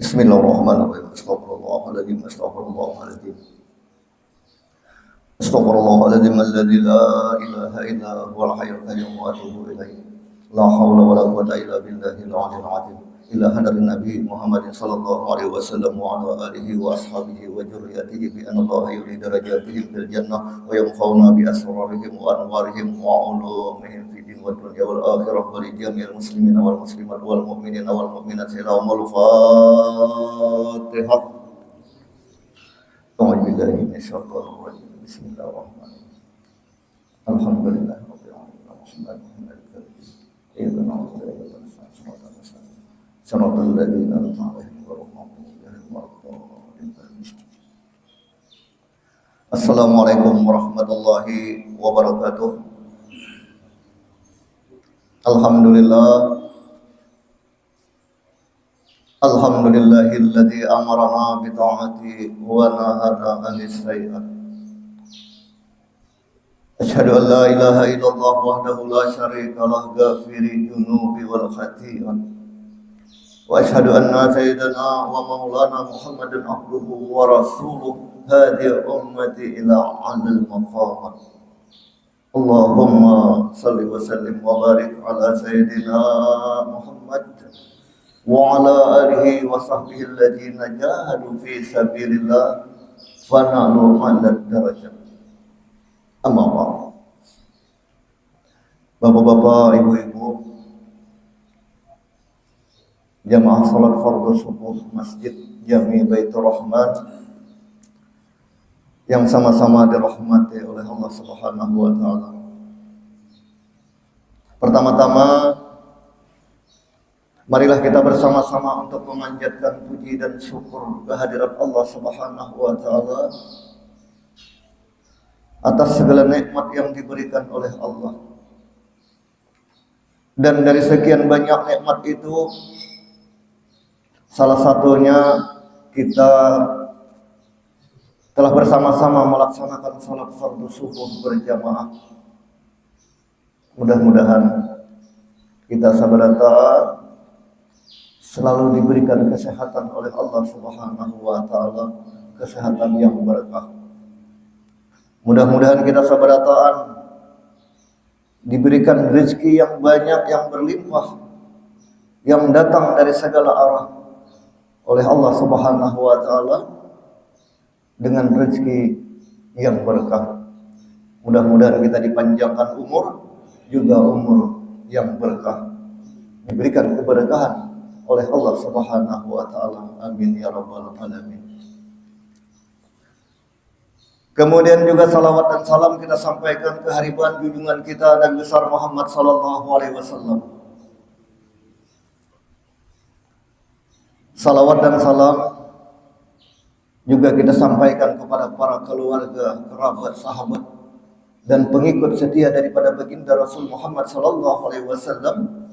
Bismillahirrahmanirrahim. Astaghfirullahaladzim. Astaghfirullahaladzim. Astaghfirullahaladzim alladzi la ilaha illa huwal hayyul qayyum wa atubu ilaih. La haula wala quwwata illa billahil aliyyil azim. Ila hadarin Nabi Muhammadin sallallahu alaihi wasallam wa ala alihi wa ashabihi wa dzurriyyatihi bi anna Allah yuridu darajatihim fil jannah wa yanfa'una bi asrarihim wa anwarihim wa ulumihim fid din wad dunya wal akhirah wa li jami'il muslimina wal muslimat wal mu'minina wal mu'minat ilahumul Fatihah. A'udzu billahi minasyaitonir rajim. Bismillahirrahmanirrahim. Alhamdulillahirabbil alamin. Siratal ladzina an'amta 'alaihim ghairil maghdubi 'alaihim waladdallin. Assalamualaikum warahmatullahi wabarakatuh. Alhamdulillahilladzi amarna bi ta'ati wa nahana 'anil sayyi'at. Asyhadu an la ilaha illallah wahdahu la syarika lah ghafiri dzunubi wal khati'at. Wa asyhadu anna sayyidana wa maulana Muhammadan abduhu wa rasuluh hadi ummati ila 'alal maqamat. Allahumma salli wa sallim wa barik ala sayyidina Muhammad wa ala alihi wa sahbihi alladziina jahadu fi sabilillah fa nalu 'alad darajat. Amma ba'd. Bapak-bapak, ibu-ibu, jamaah salat fardhu subuh Masjid Jami Baitur Rahman yang sama-sama dirahmati oleh Allah Subhanahu wa taala. Pertama-tama marilah kita bersama-sama untuk memanjatkan puji dan syukur kehadirat Allah Subhanahu wa taala atas segala nikmat yang diberikan oleh Allah. Dan dari sekian banyak nikmat itu, salah satunya kita telah bersama-sama melaksanakan salat fardhu subuh berjamaah. Mudah-mudahan kita sabarata selalu diberikan kesehatan oleh Allah Subhanahu wa taala, kesehatan yang berkah. Mudah-mudahan kita sabarataan diberikan rezeki yang banyak, yang berlimpah, yang datang dari segala arah oleh Allah Subhanahu wa taala dengan rezeki yang berkah. Mudah-mudahan kita dipanjangkan umur, juga umur yang berkah, diberikan keberkahan oleh Allah Subhanahu wa taala. Amin ya rabbal alamin. Kemudian juga salawat dan salam kita sampaikan ke hariban junjungan kita Nabi besar Muhammad sallallahu alaihi wasallam. Salawat dan salam juga kita sampaikan kepada para keluarga, kerabat, sahabat dan pengikut setia daripada baginda Rasul Muhammad sallallahu alaihi wasallam,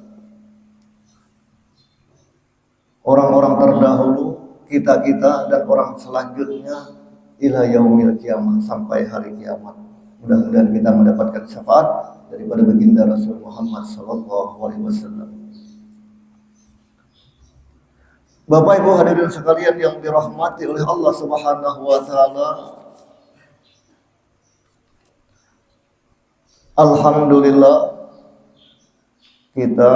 orang-orang terdahulu, kita-kita dan orang selanjutnya ila yaumil qiyamah, sampai hari kiamat. Mudah-mudahan kita mendapatkan syafaat daripada baginda Rasul Muhammad sallallahu alaihi wasallam. Bapak Ibu hadirin sekalian yang dirahmati oleh Allah Subhanahu wa taala, alhamdulillah kita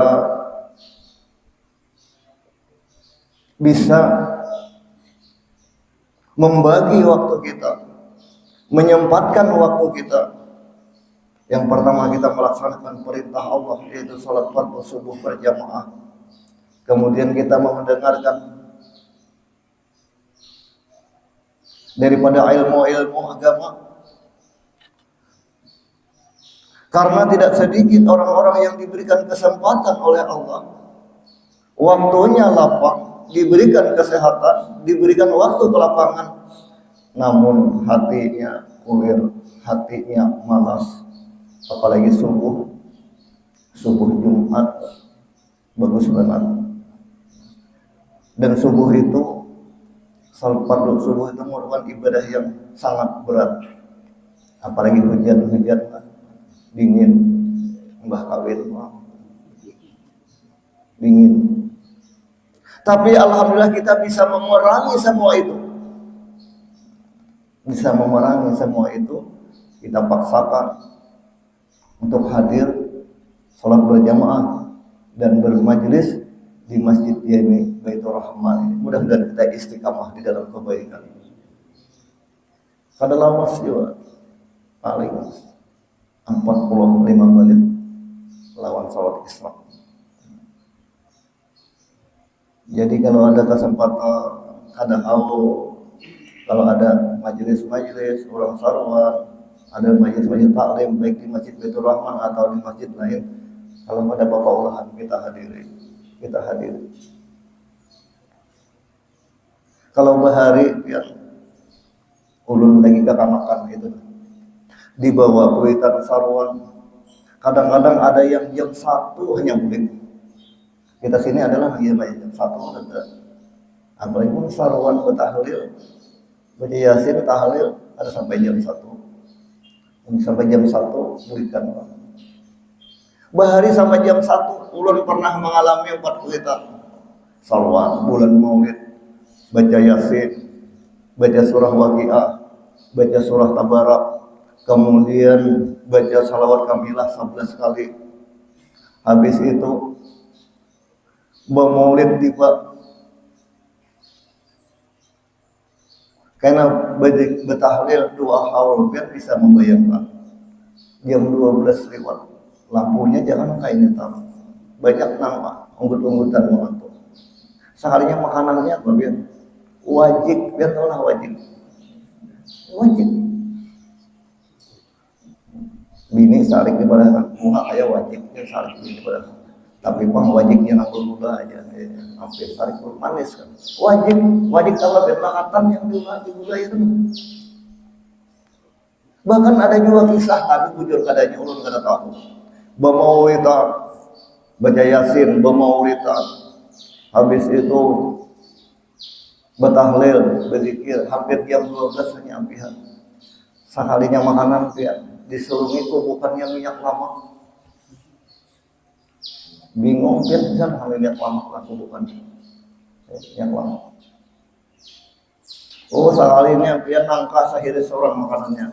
bisa membagi waktu kita, menyempatkan waktu kita. Yang pertama kita melaksanakan perintah Allah, yaitu salat fardhu subuh berjamaah. Kemudian kita mendengarkan daripada ilmu-ilmu agama. Karena tidak sedikit orang-orang yang diberikan kesempatan oleh Allah, waktunya lapang, diberikan kesehatan, diberikan waktu kelapangan, namun hatinya kulir, hatinya malas. Apalagi subuh Jumat bagus banget. Dan subuh itu, salat fardhu subuh itu merupakan ibadah yang sangat berat. Apalagi hujan-hujan dingin, mbah kawin dingin. Tapi alhamdulillah kita bisa memerangi semua itu. Bisa memerangi semua itu. Kita paksakan untuk hadir sholat berjamaah dan bermajlis di Masjid Jami Baitur Rahman. Mudah-mudahan kita istiqamah di dalam kebaikan. Adalah masjid paling 45 menit lawan sholat Isra. Jadi kalau ada kesempatan, kalau ada majelis-majelis orang sarwan, ada majelis-majelis taklim baik di Masjid Baitur Rahman atau di masjid lain, kalau ada bapak ulahan kita hadiri. Kalau bahari yang ulun lagi kekamakan itu dibawa kuitan sarwan, kadang-kadang ada yang jam 1 hanya boleh. Kita sini adalah jam 1 ada. Apalagi pun sarwan bertahlil, baca yasin tahlil ada sampai jam 1. Sampai jam 1 berikan. Bahari sampai jam 1 ulun pernah mengalami 4 kuitan sarwan bulan Maulid, baca yasin, baca surah Waqiah, baca surah Tabarak, kemudian baca salawat kamilah 11 kali. Habis itu bermaulid di Pak. Karena betahlil 2 haul biar bisa membayangkan. Jam 12 lewat. Lampunya jangan kayak netar. Banyak nama, unggut-unggutan mengantuk. Seharinya makanannya apa biar? Wajib, biar tahulah wajib. Bini sarik daripada bunga kayak wajib, dia sarik daripada. Tapi bang wajibnya nambah gula aja, hampir tarik pun manis kan. Wajib kalau bermakatan yang di gula itu. Bahkan ada juga kisah, tapi bujur kadanya ulun kada tahu. Bemaulitan, baca yasin, bemaulitan. Habis itu betahlil, berzikir, hampir jam 12 hanya ampihan. Sekalinya makanan dia disuruh itu bukannya minyak lama. Bingung dia bisa hamil minyak lama laku bukan minyak lama. Oh sekalinya dia nangka sahiri seorang makanannya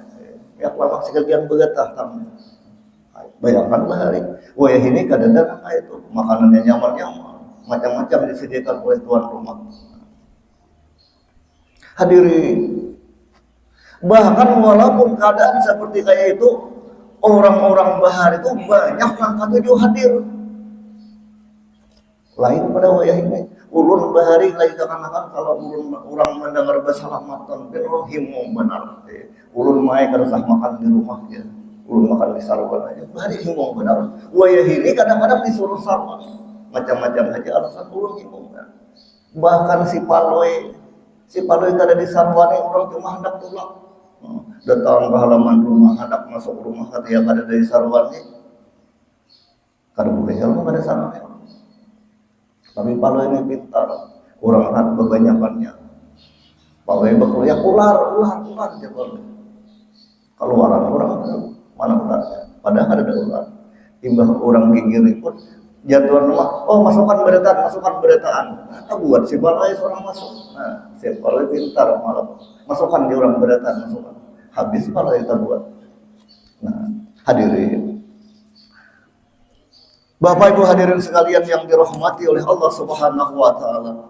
minyak lama sekian begetah tamu. Bayangkan bahari. Wah ini kadang-kadang itu makanannya nyaman-nyaman, macam-macam disediakan oleh tuan rumah. Hadirin, bahkan walaupun keadaan seperti kayak itu, orang-orang bahari itu banyak langkah 7 hadir. Lain pada wayah ini, ulun bahari lagi kekanakan kalau ulun orang mendengar bersalamatan, benar himu benar. Ulun mai kada sah makan di rumah dia, ulun makan di sarwan aja. Bahari himu benar. Wayah ini kadang-kadang disuruh sarwan, macam-macam aja alasan ulun himu benar. Bahkan si paloi kada di sarwani orang cuma hendak pulang. Datang ke halaman rumah, hendak masuk rumah katanya kada dari sarwani. Kada boleh kalau kada sarwani. Tapi Palu ini pintar, orang anak kebanyakannya. Palu ini berkuliah ular dia Palu. Keluaran orang mana ularnya? Padahal ada ular. Timbah orang gigir pun jatuhan rumah. Oh masukkan beretaan. Nah, buat si Palu seorang masuk. Nah si Palu pintar malah masukkan di orang beretaan masukkan. Habis Palu kita buat. Nah hadirin. Bapak Ibu hadirin sekalian yang dirahmati oleh Allah Subhanahu wa taala.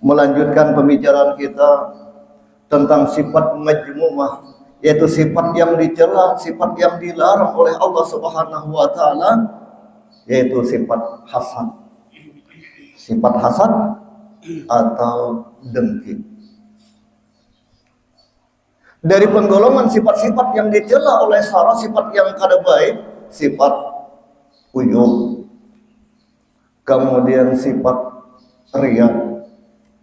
Melanjutkan pembicaraan kita tentang sifat majmumah, yaitu sifat yang dicela, sifat yang dilarang oleh Allah Subhanahu wa taala, yaitu sifat hasad. Sifat hasad atau dengki. Dari penggolongan sifat-sifat yang dicela oleh syara, sifat yang kada baik, sifat ujub, kemudian sifat riya,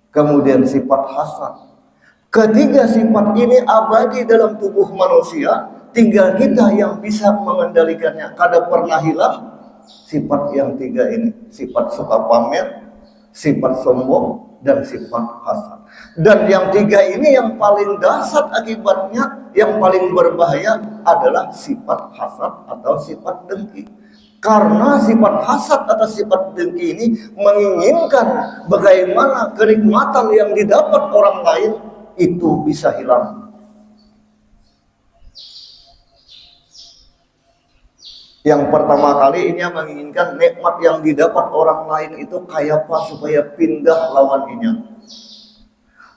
kemudian sifat hasad. Ketiga sifat ini abadi dalam tubuh manusia, tinggal kita yang bisa mengendalikannya. Kada pernah hilang sifat yang 3 ini, sifat suka pamer, sifat sombong, dan sifat hasad. Dan yang 3 ini yang paling dasar akibatnya, yang paling berbahaya adalah sifat hasad atau sifat dengki. Karena sifat hasad atau sifat dengki ini menginginkan bagaimana kenikmatan yang didapat orang lain itu bisa hilang. Yang pertama kali ini menginginkan nikmat yang didapat orang lain itu kayak apa supaya pindah lawan inya.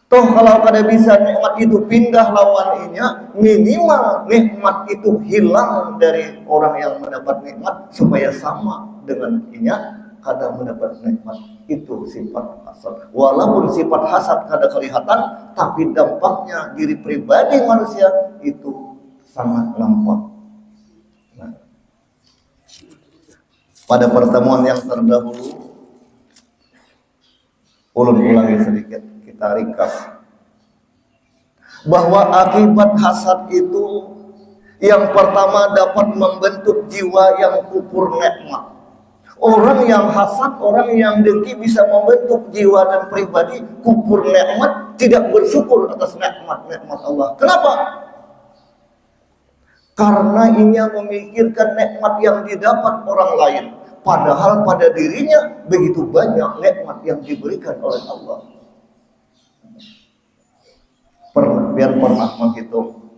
Toh kalau kada bisa nikmat itu pindah lawan inya, minimal nikmat itu hilang dari orang yang mendapat nikmat supaya sama dengan inya kada mendapat nikmat. Itu sifat hasad. Walaupun sifat hasad kada kelihatan, tapi dampaknya diri pribadi manusia itu sangat nampak. Nah, pada pertemuan yang terdahulu, ulun ulangi sedikit, kita ringkas bahwa akibat hasad itu yang pertama dapat membentuk jiwa yang kufur nikmat. Orang yang hasad, orang yang dengki bisa membentuk jiwa dan pribadi kufur nikmat, tidak bersyukur atas nikmat-nikmat Allah. Kenapa? Karena ia memikirkan nikmat yang didapat orang lain, padahal pada dirinya begitu banyak nikmat yang diberikan oleh Allah. Biar pernah menghitung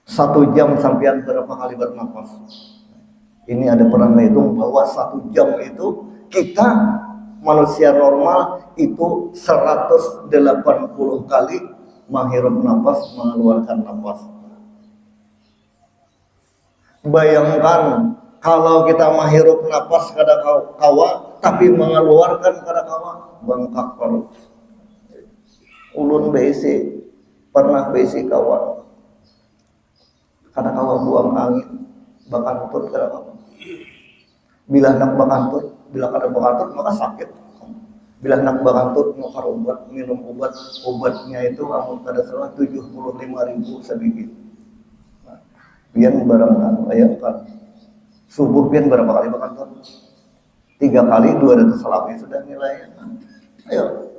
1 jam sampean berapa kali bernafas. Ini ada pernah menghitung bahwa 1 jam itu kita manusia normal itu 180 kali menghirup nafas, mengeluarkan nafas. Bayangkan kalau kita menghirup nafas kada kawa, tapi mengeluarkan kada kawa, bengkak perut. Ulun BC pernah BC kawan, kada kawa buang angin, bakantut kada kawa. Bila nak bakantut, bila kada bakantut maka sakit. Bila nak bakantut mau karobat, minum obat, obatnya itu amun kada salah 75.000 sebiji. Pian barang anu ayatkan subuh pian berapa kali bakantut? 3 kali 200 selami sudah nilainya. Ayo.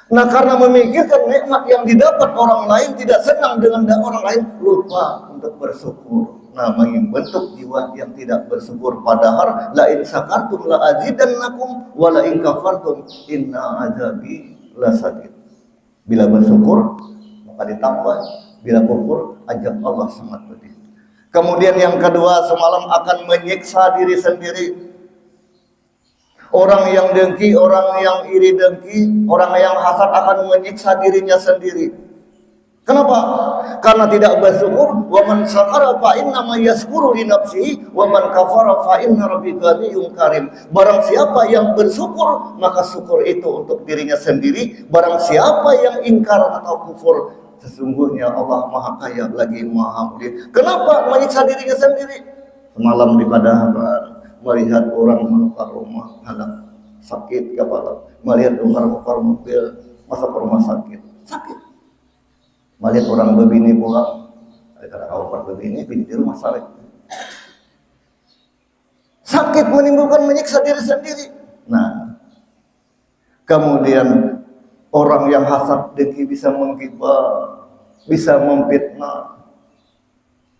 Nah, karena memikirkan nikmat yang didapat orang lain, tidak senang dengan orang lain, lupa untuk bersyukur. Nah, membentuk jiwa yang tidak bersyukur. Padahal la in syakartum la azidannakum wa la in kafartum inna azabi lasadid. Bila bersyukur maka ditambah, bila kufur ajab Allah sangat pedih. Kemudian yang kedua, semalam akan menyiksa diri sendiri. Orang yang dengki, orang yang iri dengki, orang yang hasad akan menyiksa dirinya sendiri. Kenapa? Karena tidak bersyukur. Wa man syakara fa inna ma yashkuru li nafsihi wa man kafara fa inna rabbika ghaniyyun karim. Barang siapa yang bersyukur, maka syukur itu untuk dirinya sendiri. Barang siapa yang ingkar atau kufur, sesungguhnya Allah Maha Kaya lagi Maha Mulia. Kenapa menyiksa dirinya sendiri? Semalam di Padahara melihat orang menukar rumah anak sakit kepala, melihat tukar-tukar mobil masuk ke rumah sakit sakit, melihat orang begini pulang, ada kawan begini bini di rumah sakit menimbulkan menyiksa diri sendiri. Nah, kemudian orang yang hasad dengki bisa menggibah, bisa memfitnah,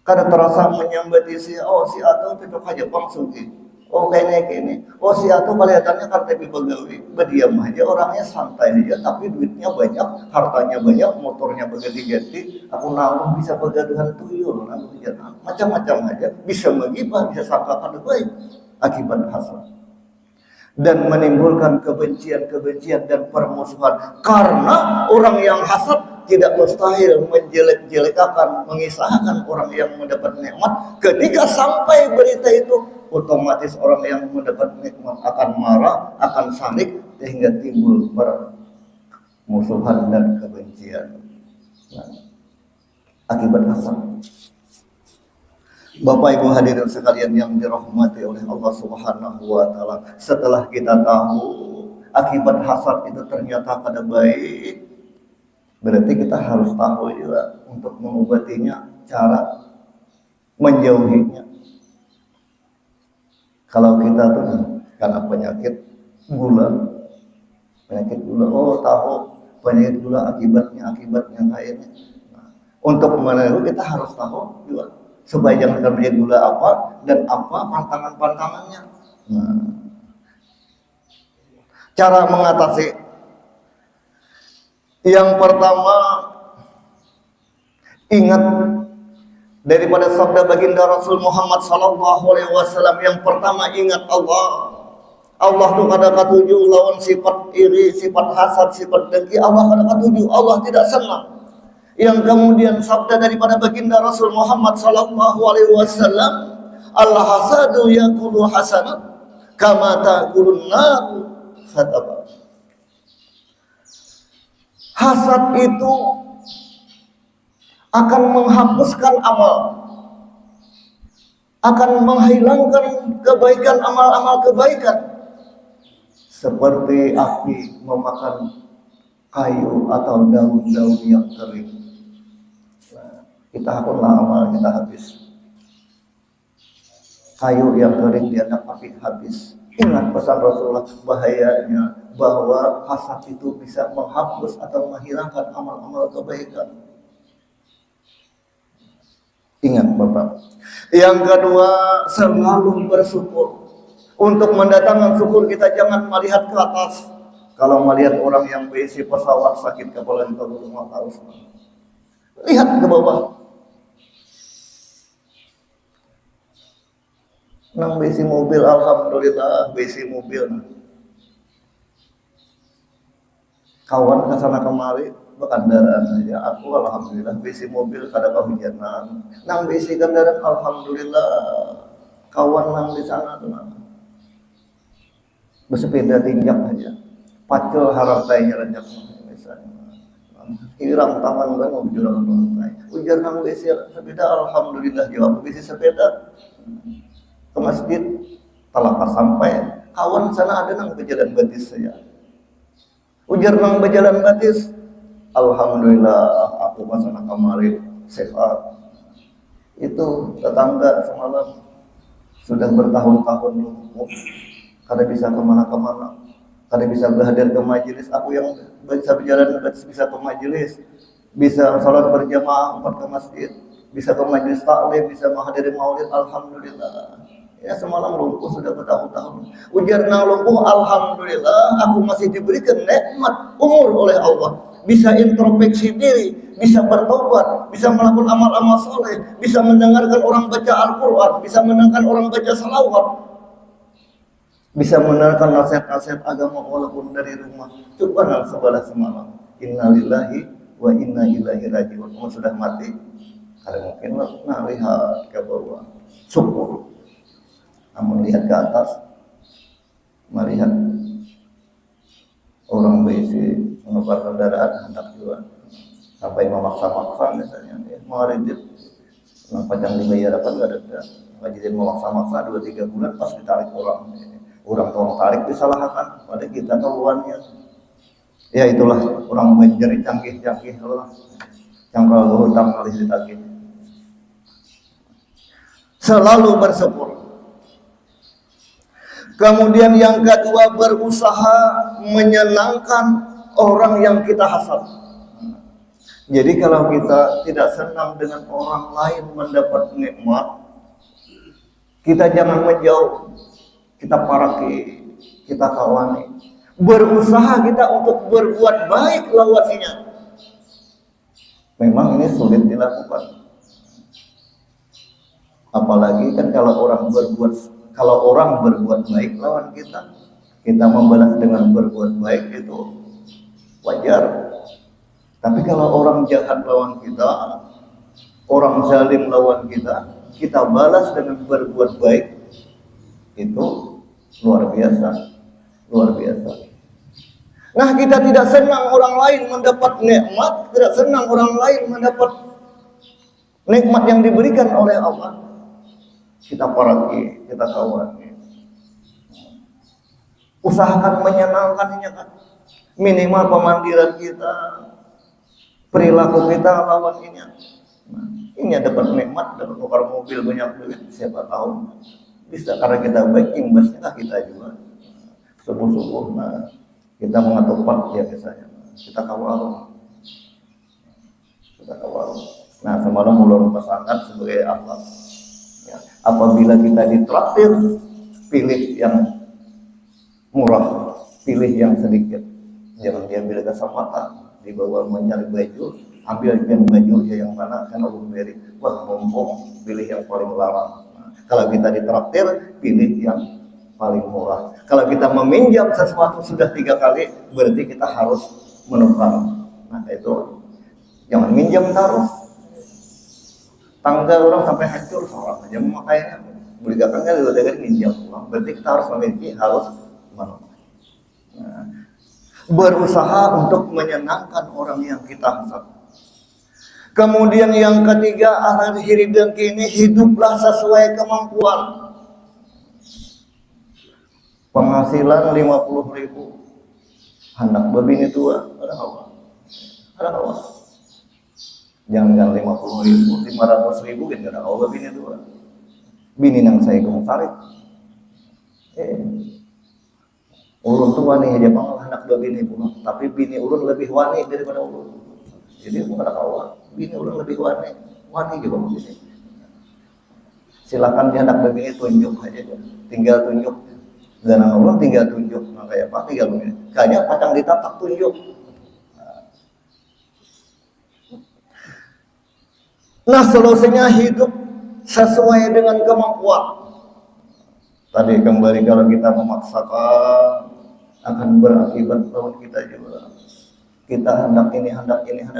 kada terasa menyambati si atau itu aja bang sugi. Kayaknya gini, si atuh kelihatannya kan tapi begawi, berdiam aja, orangnya santai aja, tapi duitnya banyak, hartanya banyak, motornya berganti-ganti, aku namun bisa begaduhan tuyul, macam-macam aja, bisa menggibah, bisa sangkakan baik, akibat hasad. Dan menimbulkan kebencian-kebencian dan permusuhan. Karena orang yang hasad tidak mustahil menjelek-jelekakan, mengisahkan orang yang mendapat nikmat. Ketika sampai berita itu, otomatis orang yang mendapat nikmat akan marah, akan salib, sehingga timbul permusuhan dan kebencian. Nah, akibat hasad. Bapak Ibu hadirin sekalian yang dirahmati oleh Allah Subhanahu wa taala, setelah kita tahu akibat hasad itu ternyata kada baik, berarti kita harus tahu juga untuk mengobatinya, cara menjauhinya. Kalau kita tuh karena penyakit gula, tahu penyakit gula akibatnya kayaknya. Nah, untuk meneru kita harus tahu juga supaya jangan terjadi gula apa dan apa pantangan-pantangannya. Nah, cara mengatasi yang pertama, ingat daripada sabda baginda Rasul Muhammad SAW, yang pertama ingat Allah. Allah tuh kada katuju lawan sifat iri, sifat hasad, sifat dengki. Allah kada katuju, Allah tidak senang. Yang kemudian sabda daripada baginda Rasul Muhammad SAW, Allah hasadu yakulu hasanat kama ta'kulun nar khataba. Hasad itu akan menghapuskan amal, akan menghilangkan kebaikan, amal-amal kebaikan, seperti api memakan kayu atau daun-daun yang kering. Nah, kita hakunlah amal kita habis. Kayu yang kering dianggap api habis. Ingat pesan Rasulullah, bahayanya bahwa hasad itu bisa menghapus atau menghilangkan amal-amal kebaikan. Ingat Bapak. Yang kedua, selalu bersyukur. Untuk mendatangkan syukur kita jangan melihat ke atas. Kalau melihat orang yang berisi pesawat sakit kepala kita belum tahu. Lihat ke bawah. Nang berisi mobil, alhamdulillah berisi mobil. Kawan ke sana kemari berkendaraan saja. Aku alhamdulillah berisi mobil kada kehujanan. Nang berisi kendaraan alhamdulillah. Kawan nang di sana tenang. Bersepeda tinjak aja, pacul harantainya renjak misalnya, hilang tangan gue mau berjuang rantai, ujar nang besi sepeda alhamdulillah jawab besi sepeda ke masjid, telah pas sampai kawan sana ada nang berjalan batis saya, ujar nang berjalan batis, alhamdulillah aku pasana kemarin sehat. Itu tetangga semalam sudah bertahun-tahun lumpuh. Kada bisa kemana-kemana, kada bisa berhadir ke majelis. Aku yang bisa berjalan bisa ke majelis, bisa salat berjamaah ke masjid, bisa ke majelis taklim, bisa menghadiri maulid. Alhamdulillah. Ya semalam lumpuh sudah bertahun-tahun. Ujar nang lumpuh, alhamdulillah aku masih diberikan nikmat umur oleh Allah. Bisa introspeksi diri, bisa bertobat, bisa melakukan amal-amal soleh, bisa mendengarkan orang baca Al-Quran, bisa mendengarkan orang baca salawat, bisa mendengarkan nasihat-nasihat agama walaupun dari rumah. Coba nang sebelah semalam, innalillahi wa inna ilaihi rajiun. Kamu sudah mati, kada mungkin nak lihat ke bawah. Syukur. Namun lihat ke atas, melihat orang berisi menukar kendaraan hendak juga sampai memaksa-maksa misalnya, mengaridit, yang panjang dibayar apa nggak ada, ngajiin memaksa-maksa 2-3 bulan pas ditarik orang tolong tarik disalahkan pada kita keluarnya. Ya itulah orang menjadi canggih-canggih Allah, cangkal hutang kali ditagih. Selalu bersyukur. Kemudian yang kedua, berusaha menyenangkan orang yang kita hasad. Jadi kalau kita tidak senang dengan orang lain mendapat nikmat, kita jangan menjauh, kita paraki, kita kawani. Berusaha kita untuk berbuat baik lawannya. Memang ini sulit dilakukan. Apalagi kan kalau orang berbuat baik lawan kita membalas dengan berbuat baik itu wajar. Tapi kalau orang jahat lawan kita, orang zalim lawan kita balas dengan berbuat baik, itu luar biasa. Nah, kita tidak senang orang lain mendapat nikmat, tidak senang orang lain mendapat nikmat yang diberikan oleh Allah. Kita paraki, kita kawani. Usahakan menyenangkannya kan. Minimal pemandiran kita, perilaku kita lawan ini. Nah, ini dapat nikmat, dapat tukar mobil banyak duit, siapa tahu bisa karena kita baik, imbasnya kita juga. Subuh-subuh, nah kita mengetupat ya biasanya. Kita kawal. Nah semalam ulun pesankan sebagai akhlak. Ya, apabila kita ditraktir, pilih yang murah, pilih yang sedikit. Jangan diambil kesempatan dibawa mencari baju, ambil yang baju yang mana kan Allah beri. Wah, mumpung pilih yang paling larang. Nah, kalau kita ditraktir, pilih yang paling murah. Kalau kita meminjam sesuatu sudah 3 kali, berarti kita harus menukar. Nah itu jangan minjam terus. Tangga orang sampai hancur seorang aja makanya beli gakan kan udah minjam uang. Berarti kita harus memiliki, harus menukar. Nah, berusaha untuk menyenangkan orang yang kita hasad. Kemudian yang ketiga, akhir dan kini hiduplah sesuai kemampuan. Penghasilan 50.000, hendak berbini tua, ada apa? Ada apa? Jangan 50.000, 500.000 kan ada apa berbini tua? Bini nang saya kong sarit. Ulun tuh wani aja pangal anak berbini pula, tapi bini ulun lebih wani daripada ulun. Jadi bukan kawan, bini ulun lebih wani juga begini. Silakan dia anak berbini tunjuk aja, tinggal tunjuk. Dan ulun tinggal tunjuk, nah kayak apa tinggal begini. Kayaknya patang ditatak tunjuk. Nah solusinya hidup sesuai dengan kemampuan. Tadi kembali kalau kita memaksakan akan berakibat lawan kita juga. Kita hendak ini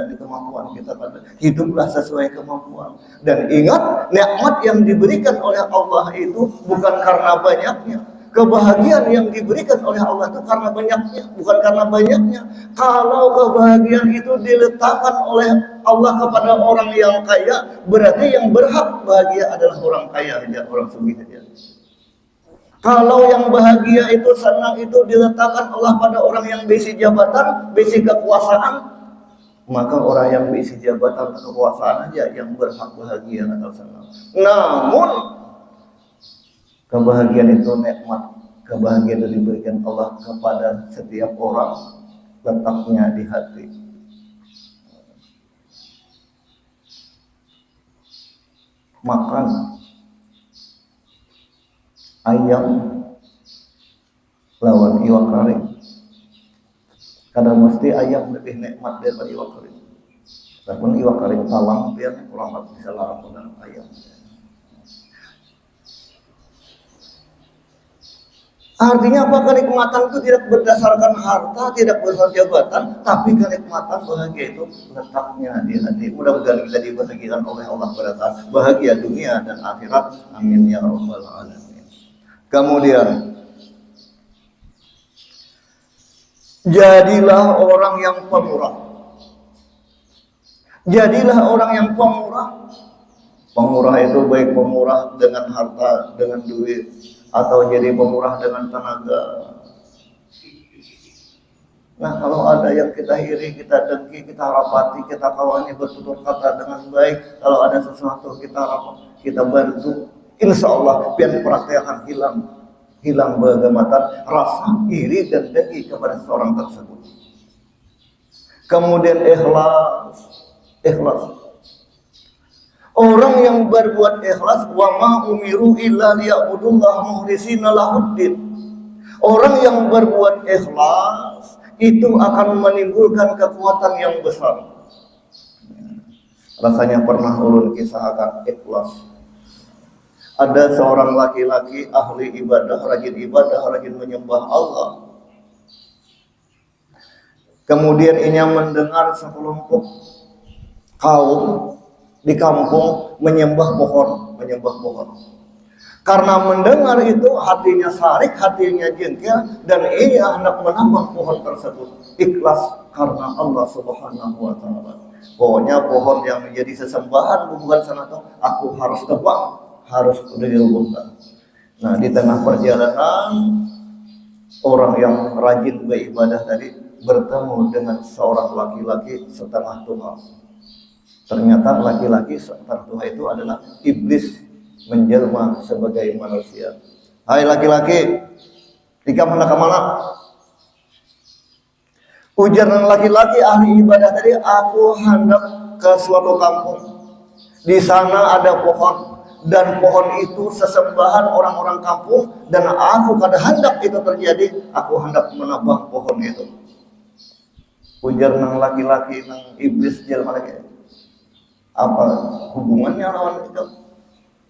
di kemampuan kita pada hiduplah sesuai kemampuan. Dan ingat, nikmat yang diberikan oleh Allah itu bukan karena banyaknya. Kebahagiaan yang diberikan oleh Allah itu karena banyaknya, bukan karena banyaknya. Kalau kebahagiaan itu diletakkan oleh Allah kepada orang yang kaya, berarti yang berhak bahagia adalah orang kaya saja, orang sugih saja. Kalau yang bahagia itu, senang itu diletakkan Allah pada orang yang bisi jabatan, bisi kekuasaan, maka orang yang bisi jabatan atau kekuasaan aja yang berhak bahagia atau senang. Namun kebahagiaan itu nikmat, kebahagiaan itu diberikan Allah kepada setiap orang, letaknya di hati. Makan ayam lawan iwak kering, kadang mesti ayam lebih nikmat daripada iwak kering. Tapi iwak kering talang biar kurang bisa larang dengan ayam. Artinya apa? Kenikmatan itu tidak berdasarkan harta, tidak berdasarkan jabatan, tapi kenikmatan bahagia itu letaknya di hati. Mudah-mudahan kita dibahagiakan oleh Allah berkata bahagia dunia dan akhirat. Amin ya rabbal alamin. Kemudian jadilah orang yang pemurah. Jadilah orang yang pemurah. Pemurah itu baik pemurah dengan harta, dengan duit, atau jadi pemurah dengan tenaga. Nah kalau ada yang kita iri, kita dengki, kita rapati, kita kawani bertutur kata dengan baik, kalau ada sesuatu kita bantu, insya Allah biar praktek akan hilang bergematan rasa iri dan dengki kepada seorang tersebut. Kemudian ikhlas. Orang yang berbuat ikhlas, wa ma umiru illa liya'budullaha mukhlishina lahuddin. Orang yang berbuat ikhlas itu akan menimbulkan kekuatan yang besar. Rasanya pernah ulun kisahkan ikhlas. Ada seorang laki-laki ahli ibadah, rajin menyembah Allah. Kemudian ia mendengar sekelompok kaum di kampung menyembah pohon. Karena mendengar itu hatinya sarik, hatinya jengkel, dan ia hendak menambang pohon tersebut. Ikhlas karena Allah Subhanahu wa taala. Pokoknya pohon yang menjadi sesembahan bukan sanata, aku harus tebang, harus dirubuhkan. Nah, di tengah perjalanan orang yang rajin beribadah tadi bertemu dengan seorang laki-laki setengah tua. Ternyata laki-laki setengah tua itu adalah iblis menjelma sebagai manusia. Hai laki-laki, ikam hendak kemana? Ujar laki-laki ahli ibadah tadi, aku hendak ke suatu kampung. Di sana ada pohon, dan pohon itu sesembahan orang-orang kampung, dan aku kada hendak itu terjadi, aku hendak menebang pohon itu. Ujar nang laki-laki nang iblis jelema lagi, apa hubungannya lawan itu?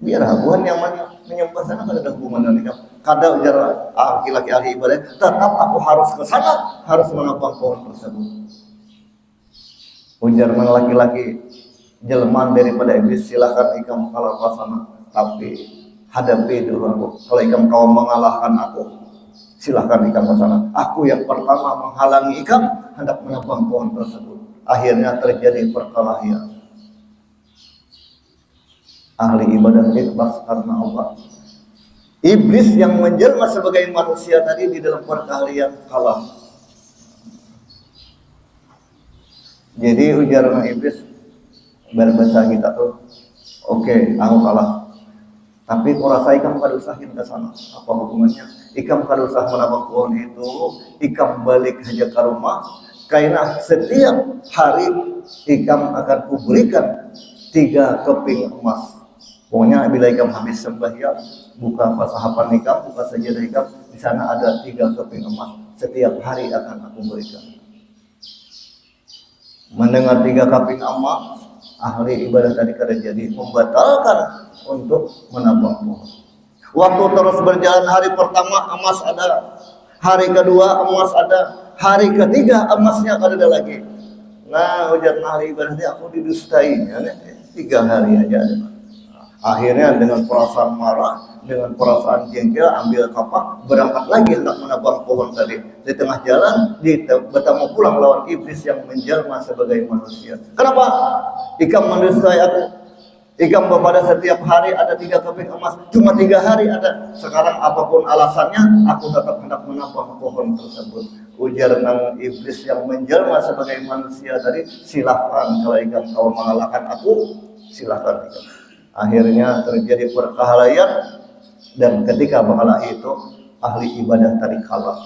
Biar habuan yang menyembah sana kada ada hubungan dengan ikam. Kada ujar laki-laki ahli ibadah, tetap aku harus ke sana, harus menebang pohon tersebut. Ujar nang laki-laki jelmaan daripada iblis, silakan ikam kalau ke sana, tapi hadapi dulu aku. Kalau ikam kau mengalahkan aku, silakan ikam ke sana. Aku yang pertama menghalangi ikam hendak menebang pohon tersebut. Akhirnya terjadi perkelahian. Ahli ibadah ikhlas karena Allah. Iblis yang menjelma sebagai manusia tadi di dalam perkelahian kalah. Jadi ujaran iblis berbahasa kita tuh, oke, aku kalah. Tapi kalau rasa ikam kada usahin ke sana. Apa hubungannya? Ikam kada usah menabang pohon itu, ikam balik aja ke rumah. Karena setiap hari ikam akan kuberikan 3 keping emas. Pokoknya bila ikam habis sembahyang, buka pasahapan ikam, buka sajadah ikam, di sana ada 3 keping emas. Setiap hari akan aku berikan. Mendengar 3 keping emas, ahli ibadah tadi kada jadi, membatalkan untuk menabang pohon. Waktu terus berjalan, hari pertama emas ada, hari kedua emas ada, hari ketiga emasnya kada ada lagi. Nah, ujar ahli ibadah tadi, aku didustainya, 3 hari aja ada. Akhirnya dengan perasaan marah, dengan perasaan jengkel, ambil kapak, berangkat lagi hendak menebang pohon tadi. Di tengah jalan, bertemu pulang lawan iblis yang menjelma sebagai manusia. Kenapa? Ikam mendustai aku. Ikam pada setiap hari ada 3 keping emas, cuma 3 hari ada. Sekarang apapun alasannya, aku tetap hendak menebang pohon tersebut. Ujar nang iblis yang menjelma sebagai manusia tadi, silahkan kalau ikam kau mengalahkan aku, silahkan ikam. Akhirnya terjadi perkelahian, dan ketika berkelahi itu ahli ibadah tadi kalah.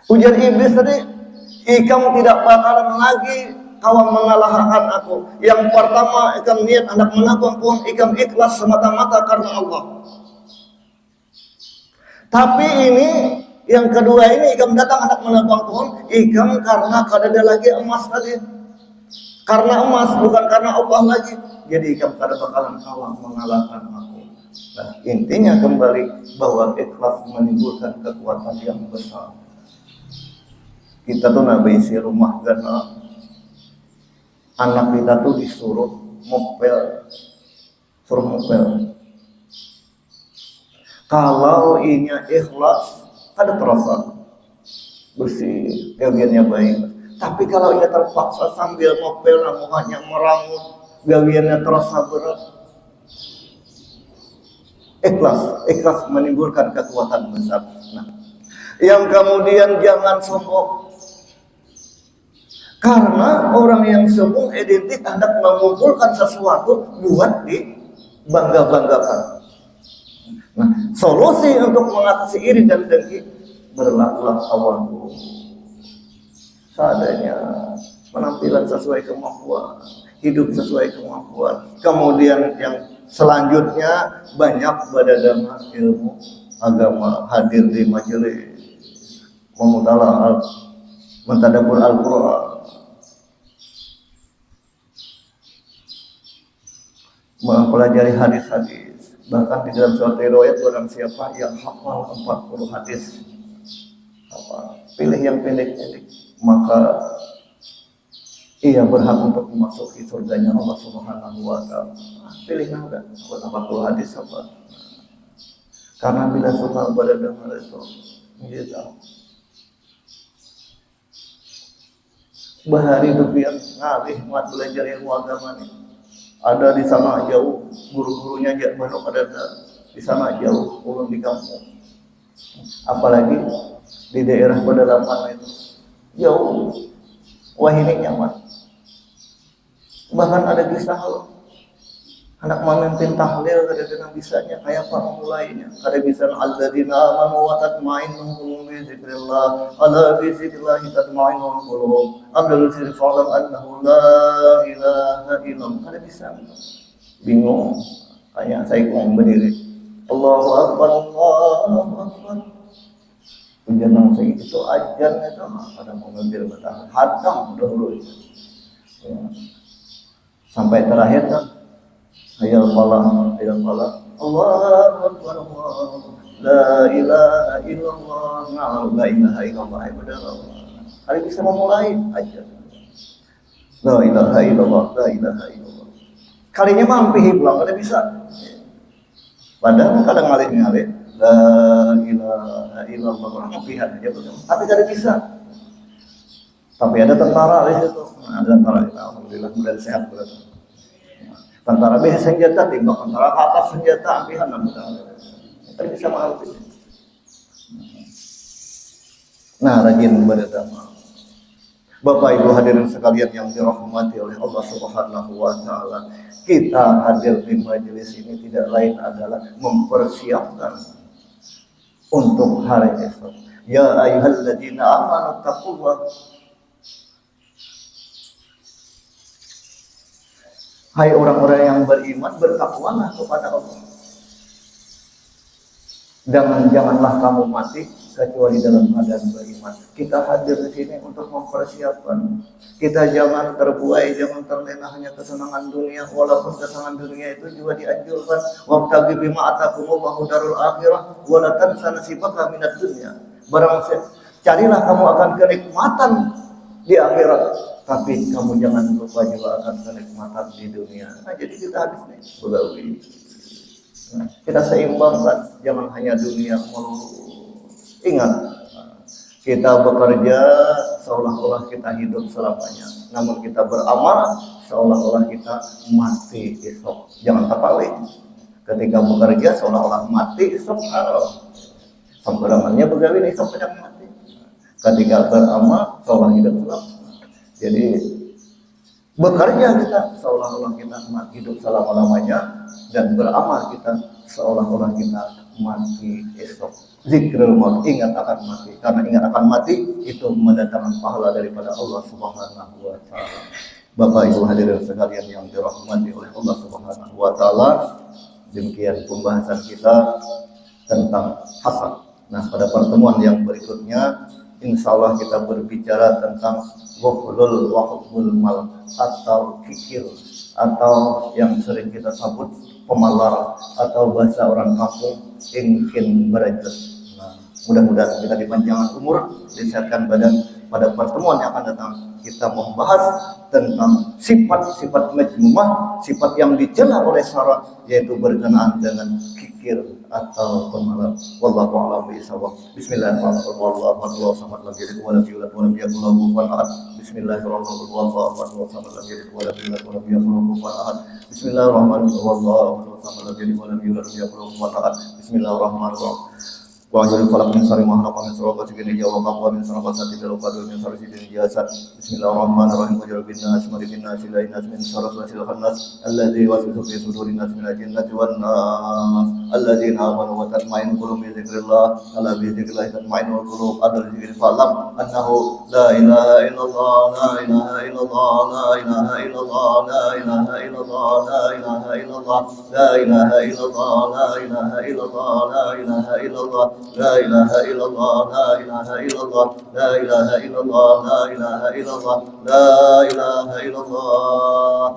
Ujar iblis tadi, ikam tidak bakalan lagi kau mengalahkan aku. Yang pertama ikam niat hendak menabang pohon, ikam ikhlas semata-mata karena Allah. Tapi ini yang kedua ini ikam datang hendak menabang pohon, ikam karena kada ada lagi emas tadi. Karena emas, bukan karena Allah lagi. Jadi ikam kada bakalan kalah mengalahkan aku. Nah, intinya kembali bahwa ikhlas menimbulkan kekuatan yang besar. Kita tuh nak isi rumah karena anak kita tuh disuruh mopel, suruh mopel. Kalau inya ikhlas, kada terasa bersih, gawiannya baik. Tapi kalau ia terpaksa sambil ngopel, namuhannya merangut, gawiannya terasa berat. Ikhlas menimbulkan kekuatan besar. Nah, yang kemudian jangan sombong. Karena orang yang sombong identik hendak mengumpulkan sesuatu buat dibangga-banggakan. Nah, solusi untuk mengatasi iri dan dengki, berlakulah tawadhu. Seadanya, penampilan sesuai kemampuan, hidup sesuai kemampuan. Kemudian yang selanjutnya, banyak berdagama ilmu agama, hadir di majelis, memutalaah, mentadabbur Al-Quran, mempelajari hadis-hadis. Bahkan di dalam suatu riwayat, barang siapa yang hafal 40 hadis, pilih yang pendek-pendek, maka ia berhak untuk memasuki surganya Allah Subhanahu wa Ta'ala. Pilih yang enggak, 40 hadis apa? Karena bila suka pada dengar itu, gitu. Bahari dupian ngalih muat belajar ilmu agama ini. Ada di sana jauh, guru-gurunya baru ada di sana jauh, ulun di kampung. Apalagi di daerah pedalaman itu jauh, wah ini nyaman. Bahkan ada kisah anak memimpin tahlil kadang-kadang bisanya kayak apa memulainya. Kadang bisa alladzina amanu wa tatma'innu qulubuhum bi dzikrillah, ala bi dzikrillah tatma'innul qulub. Abdul Sirif fa'lam annahu la ilaha illallah. Kadang bisa. bingung. Kayak saya mau berdiri. Allahu Akbar, Allahu Akbar. Penjenang saya itu ajar itu ada mobil bertahan hadam dahulu ya. Sampai terakhir kan hayal falah Allahu Akbar la ilaha illallah la ilaha illallah hari bisa memulai ajar la ilaha illallah la ilaha illallah kalinya mampu pulang kada bisa padahal kadang ngalih-ngalih la ilaha illallah orang pihak aja tapi tidak bisa. Tapi ada tentara di situ, ada tentara kita alhamdulillah mudah sehat berarti. Tentara beh senjata timbang tentara ke atas senjata ampihan mudah. Kita bisa mengerti. Nah, rajin berdamai. Bapak Ibu hadirin sekalian yang dirahmati oleh Allah Subhanahu wa taala, kita hadir di majelis ini tidak lain adalah mempersiapkan untuk hari esok. Ya ayyuhalladzina amanu taqullah. Hai orang-orang yang beriman, bertakwalah kepada Allah. Janganlah kamu mati kecuali dalam keadaan beriman. Kita hadir di sini untuk mempersiapkan. Kita jangan terbuai, jangan terlena hanya kesenangan dunia. Walaupun kesenangan dunia itu juga dianjurkan. Wabtaghi bima atakumullahu darul akhirah wa la tansa nasibaka minad dunya. Carilah kamu akan kenikmatan di akhirat. Tapi kamu jangan lupa juga akan kenikmatan di dunia. Nah, jadi kita habis nih begawi. Nah, kita seimbangkan, jangan hanya dunia melulu. Ingat, kita bekerja seolah-olah kita hidup selamanya. Namun kita beramal seolah-olah kita mati esok. Jangan terbalik. Ketika bekerja seolah-olah mati esok haram. Sembarangannya begawi esok sedang mati. Ketika beramal seolah hidup selamanya. Jadi bekerja kita seolah-olah kita hidup selama-lamanya dan beramal kita seolah-olah kita mati esok. Zikrul maut, ingat akan mati. Karena ingat akan mati itu mendatangkan pahala daripada Allah Subhanahu wa taala. Bapak Ibu hadirin sekalian yang dirahmati oleh Allah Subhanahu wa taala, demikian pembahasan kita tentang hasad. Nah, pada pertemuan yang berikutnya insyaallah kita berbicara tentang ghaflul wa hubul mal atau kikir atau yang sering kita sebut pemalar atau bahasa orang kampung ingkin berajat. Nah, mudah-mudahan kita dipanjangkan umur, disehatkan badan. Pada pertemuan yang akan datang kita membahas tentang sifat-sifat majmumah, sifat yang dicela oleh syara, yaitu berkenaan dengan kikir atau pemalas. Wallahu a'lam bishawab. Bismillahirrahmanirrahim. Allahu samad lam yalid wa lam yulad wa lam yakul lahu kufuwan ahad. Bismillahirrahmanirrahim. Allahu samad lam yalid wa lam yulad wa lam yakul lahu kufuwan ahad. Bismillahirrahmanirrahim. Allahu samad lam yalid wa lam yulad wa lam yakul lahu kufuwan ahad. Bismillahirrahmanirrahim. Wa ajrul falaq min syarri ma khalaqa min syarri ghasiqin idza waqa wa min syarri hasidin idza hasad min syarri hasidin idza hasad. Bismillahirrahmanirrahim. Wa ajrul bin nas malikin nas ilahin nas min syarri wasil khannas alladzi waswisu fi sudurin nas min al-jinnati wan nas alladzina amanu wa tatma'innu qulubuhum bi dzikrillah ala bi dzikrillah tatma'innul qulub adal dzikri falam annahu la ilaha illallah la ilaha illallah la ilaha illallah la ilaha illallah la ilaha illallah la ilaha illallah la ilaha illallah la ilaha illallah لا إله إلا الله لا إله إلا الله لا إله إلا الله لا إله إلا الله لا إله إلا الله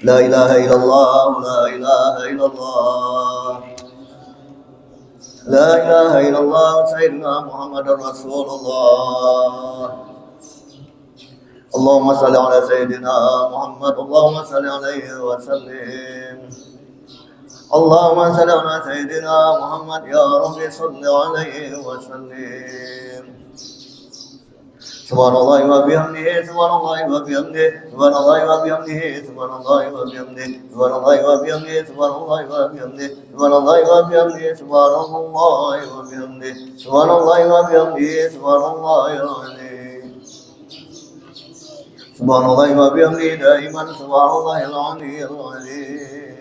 لا إله إلا الله لا إله إلا الله لا إله إلا الله سيدنا محمد رسول الله اللهم صل على سيدنا محمد اللهم صل عليه وسلم اللهم صل على سيدنا محمد يا رب صل عليه وسلم سبحان الله وبحمده سبحان الله وبحمده سبحان الله وبحمده سبحان الله وبحمده سبحان الله وبحمده سبحان الله وبحمده سبحان الله وبحمده سبحان الله وبحمده سبحان الله وبحمده سبحان الله العظيم سبحان الله وبحمده دائما سبحان الله العلي العظيم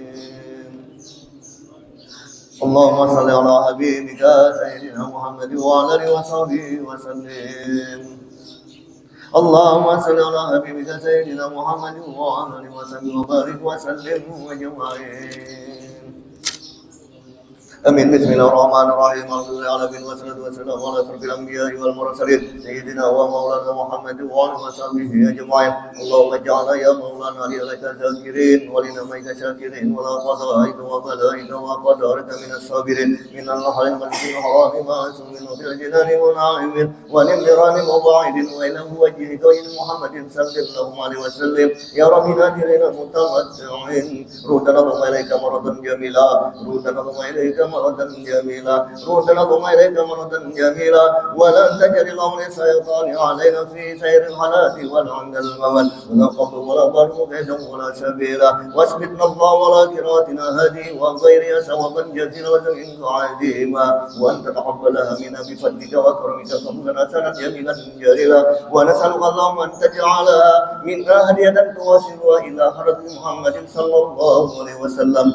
اللهم صل على حبيبك سيدنا محمد وعلى اله وصحبه وسلم اللهم صل على حبيبك سيدنا محمد وعلى آله وصحبه وبارك وسلم أجمعين. Amin. Bismillahirrahmanirrahim. Alhamdulillahirabbil wassalatu wassalamu ala asyrafil anbiya'i wal mursalin sayyidina wa maulana Muhammad wa alihi washabihi ajma'in. Allahumma ij'alna ya maulana li alaika zakirin wa li namaika syakirin wa la qada'ika wa bala'ika wa qadarika minas sabirin minal halil masjidil harami ma'asumin wa fil jinani wa na'imin wa lil nirani muba'idin wa ila wajhika wa ila Muhammadin sallallahu alaihi wasallam ya rabbi nadirina mutamatti'in rudana ilaika maradan jamila rudana ilaika مرة جميلة روحنا بما إليك مرة جميلة ولا تجعل الأمر سيطان علينا في سير الحياة ولا عند الممات ولا قبر ولا ضرب بعيدا ولا سبيلا واثبتنا الله ولا كراتنا هذه وغيرها سوابا جزيلا وجميع عظيما وأن تتقبلها منا بفضلك وكرمك قبلا حسنا جميلا جليلا ونسألك اللهم أن تجعلها منا هدية توصلها إلى حضرة محمد صلى الله عليه وسلم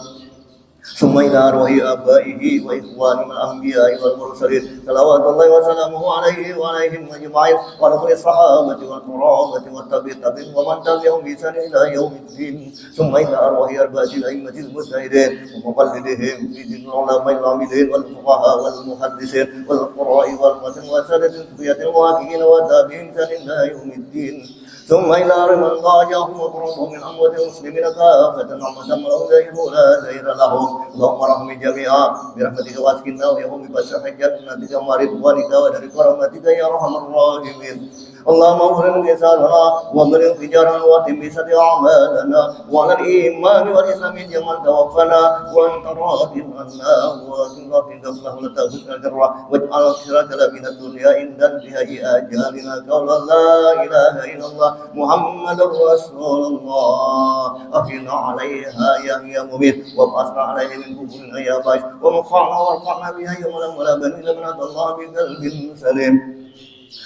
ثم إلى أرواح آبائه وإخوانه الأنبياء والمرسلين صلوات الله وسلامه عليه وعليهم أجمعين وعلى كل الصحابة والقرابة والتابعين ومن تبعهم بإحسان إلى يوم الدين ثم إلى أرواح أربعة الأئمة المجتهدين ومقلدهم في دين العلماء العاملين والفقهاء والمحدثين والقراء والمتن وسادة الصوفية الواقعين والتابعين إلى يوم الدين ثم إلى من ضاجهم وقربهم من أموات المسلمين كافة رحمة له غيره لا غير لهم اللهم ارحم جميعا برحمتك واسكننا ويهم بفسح جنتك ورضوانك ودار كرامتك يا أرحم الراحمين اللهم اغفر لساننا واغفر فجارنا واتم بسد اعمالنا وعلى الايمان والاسلام جمال توفنا وانت راض عنا وتغفر له لتغفر الجرة واجعل اخرتنا من الدنيا عند انتهاء اجالنا قول لا اله الا الله محمد رسول الله احينا عليها يا مميت وابعثنا عليها من قبورنا يا باش ومرفعنا وارفعنا بها يوم ولا بنين من الله بقلب سليم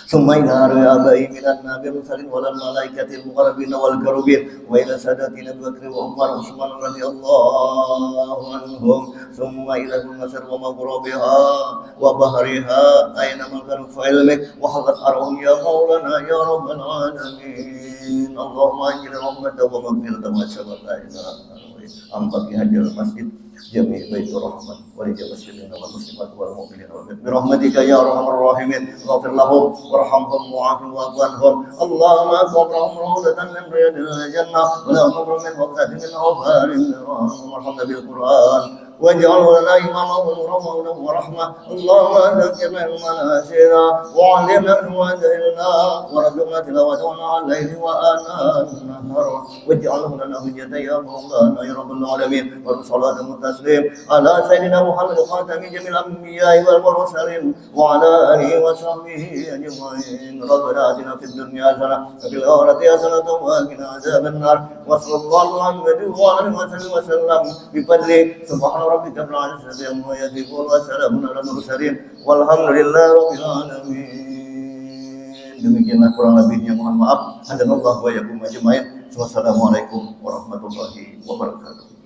ثم إلى آبائي من النبي المرسلين والملائكة المقربين والكروبين وإلى سادتنا أبي بكر وعمر وعثمان رضي الله عنهم ثم إلى المسر ومغربها وبحرها أينما كانوا في علمك وحفظ أرهم يا مولانا يا رب العالمين اللهم أنزل رحمته ومغفرته وشفاعته أنبت هجر المسجد جميع بيت الرحمن ولجميع المسلمين والمسلمات والمؤمنين برحمتك يا أرحم الراحمين اغفر لهم وارحمهم وعافهم واعف عنهم اللهم اكبرهم روضة من رياض الجنة ولا قبر من وقتة من غفار النيران وارحمنا بالقرآن واجعله لنا إماما ونورا ورحمة اللهم ذكرنا ما نسينا وعلمنا ما جهلنا ورزقنا تلاوته على الليل وآناء النهار واجعله لنا حجة يا مولانا يا رب العالمين والصلاة والتسليم على سيدنا محمد خاتم جميع الأنبياء والمرسلين وعلى آله وصحبه أجمعين ربنا آتنا في الدنيا حسنة وفي الآخرة حسنة وقنا عذاب النار وصلى الله على محمد وعلى آله وسلم بفضله سبحان ربك رب العزة عما يصفون وسلام على المرسلين والحمد لله رب العالمين. Demikianlah kurang lebihnya, mohon maaf. Hadanallahu wa iyyakum ajmain. Wassalamualaikum warahmatullahi wabarakatuh.